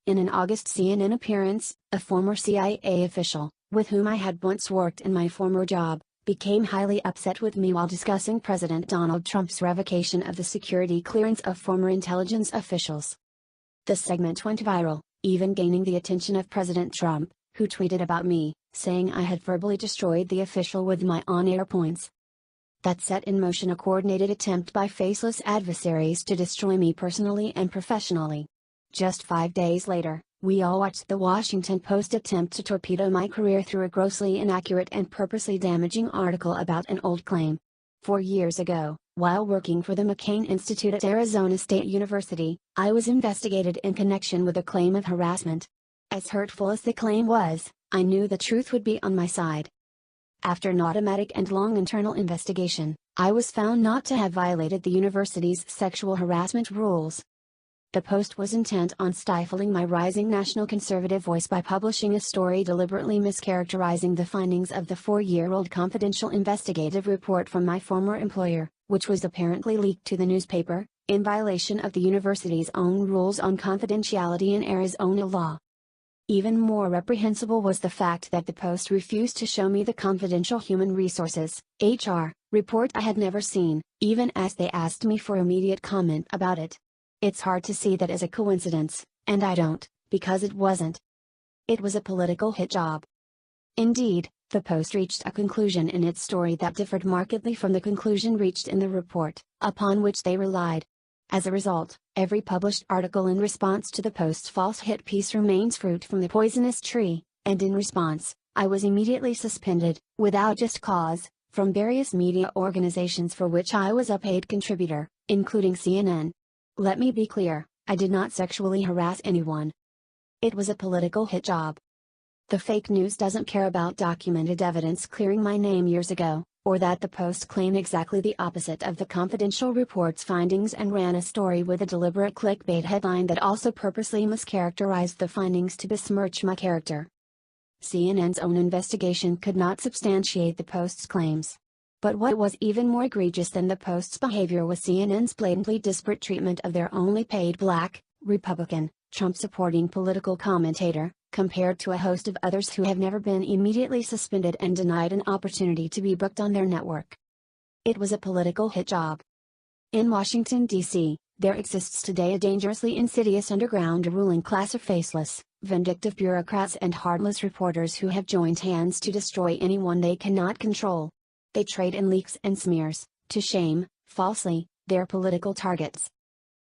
In an August CNN appearance, a former CIA official, with whom I had once worked in my former job, became highly upset with me while discussing President Donald Trump's revocation of the security clearance of former intelligence officials. The segment went viral, even gaining the attention of President Trump, who tweeted about me, saying I had verbally destroyed the official with my on-air points. That set in motion a coordinated attempt by faceless adversaries to destroy me personally and professionally. Just 5 days later, we all watched the Washington Post attempt to torpedo my career through a grossly inaccurate and purposely damaging article about an old claim. 4 years ago, while working for the McCain Institute at Arizona State University, I was investigated in connection with a claim of harassment. As hurtful as the claim was, I knew the truth would be on my side. After an automatic and long internal investigation, I was found not to have violated the university's sexual harassment rules. The Post was intent on stifling my rising national conservative voice by publishing a story deliberately mischaracterizing the findings of the 4-year-old confidential investigative report from my former employer, which was apparently leaked to the newspaper, in violation of the university's own rules on confidentiality in Arizona law. Even more reprehensible was the fact that the Post refused to show me the confidential Human Resources (HR) report I had never seen, even as they asked me for immediate comment about it. It's hard to see that as a coincidence, and I don't, because it wasn't. It was a political hit job. Indeed, the Post reached a conclusion in its story that differed markedly from the conclusion reached in the report, upon which they relied. As a result, every published article in response to the Post's false hit piece remains fruit from the poisonous tree, and in response, I was immediately suspended, without just cause, from various media organizations for which I was a paid contributor, including CNN. Let me be clear, I did not sexually harass anyone. It was a political hit job. The fake news doesn't care about documented evidence clearing my name years ago, or that the Post claimed exactly the opposite of the confidential report's findings and ran a story with a deliberate clickbait headline that also purposely mischaracterized the findings to besmirch my character. CNN's own investigation could not substantiate the Post's claims. But what was even more egregious than the Post's behavior was CNN's blatantly disparate treatment of their only paid black, Republican, Trump-supporting political commentator, compared to a host of others who have never been immediately suspended and denied an opportunity to be booked on their network. It was a political hit job. In Washington, D.C., there exists today a dangerously insidious underground ruling class of faceless, vindictive bureaucrats and heartless reporters who have joined hands to destroy anyone they cannot control. They trade in leaks and smears, to shame, falsely, their political targets.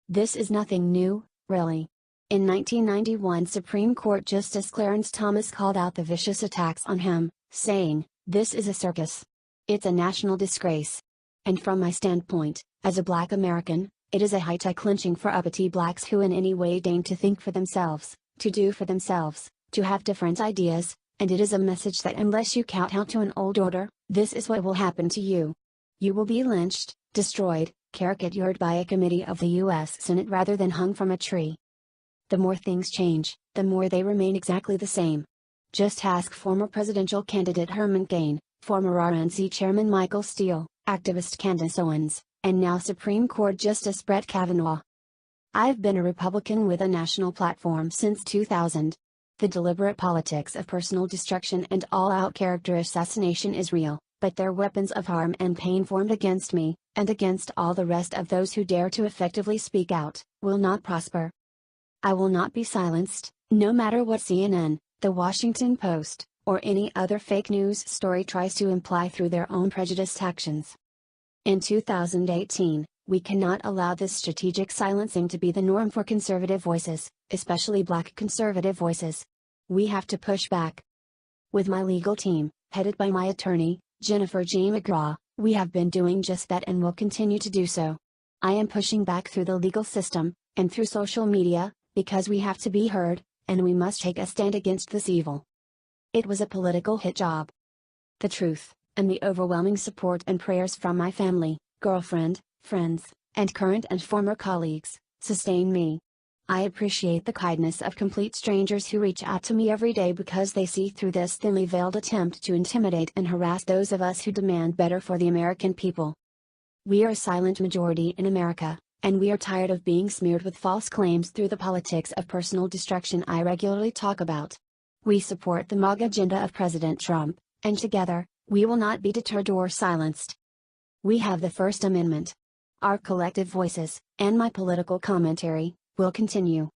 This is nothing new, really. In 1991, Supreme Court Justice Clarence Thomas called out the vicious attacks on him, saying, "This is a circus. It's a national disgrace." And from my standpoint, as a Black American, it is a high-tech lynching for uppity blacks who in any way deign to think for themselves, to do for themselves, to have different ideas, and it is a message that unless you kowtow to an old order, this is what will happen to you. You will be lynched, destroyed, caricatured by a committee of the U.S. Senate rather than hung from a tree. The more things change, the more they remain exactly the same. Just ask former presidential candidate Herman Cain, former RNC Chairman Michael Steele, activist Candace Owens, and now Supreme Court Justice Brett Kavanaugh. I've been a Republican with a national platform since 2000. The deliberate politics of personal destruction and all-out character assassination is real, but their weapons of harm and pain formed against me, and against all the rest of those who dare to effectively speak out, will not prosper. I will not be silenced, no matter what CNN, The Washington Post, or any other fake news story tries to imply through their own prejudiced actions. In 2018, we cannot allow this strategic silencing to be the norm for conservative voices, especially Black conservative voices. We have to push back. With my legal team, headed by my attorney, Jennifer G. McGraw, we have been doing just that and will continue to do so. I am pushing back through the legal system, and through social media, because we have to be heard, and we must take a stand against this evil. It was a political hit job. The truth, and the overwhelming support and prayers from my family, girlfriend, friends, and current and former colleagues, sustain me. I appreciate the kindness of complete strangers who reach out to me every day because they see through this thinly veiled attempt to intimidate and harass those of us who demand better for the American people. We are a silent majority in America, and we are tired of being smeared with false claims through the politics of personal destruction I regularly talk about. We support the MAGA agenda of President Trump, and together, we will not be deterred or silenced. We have the First Amendment. Our collective voices, and my political commentary, will continue.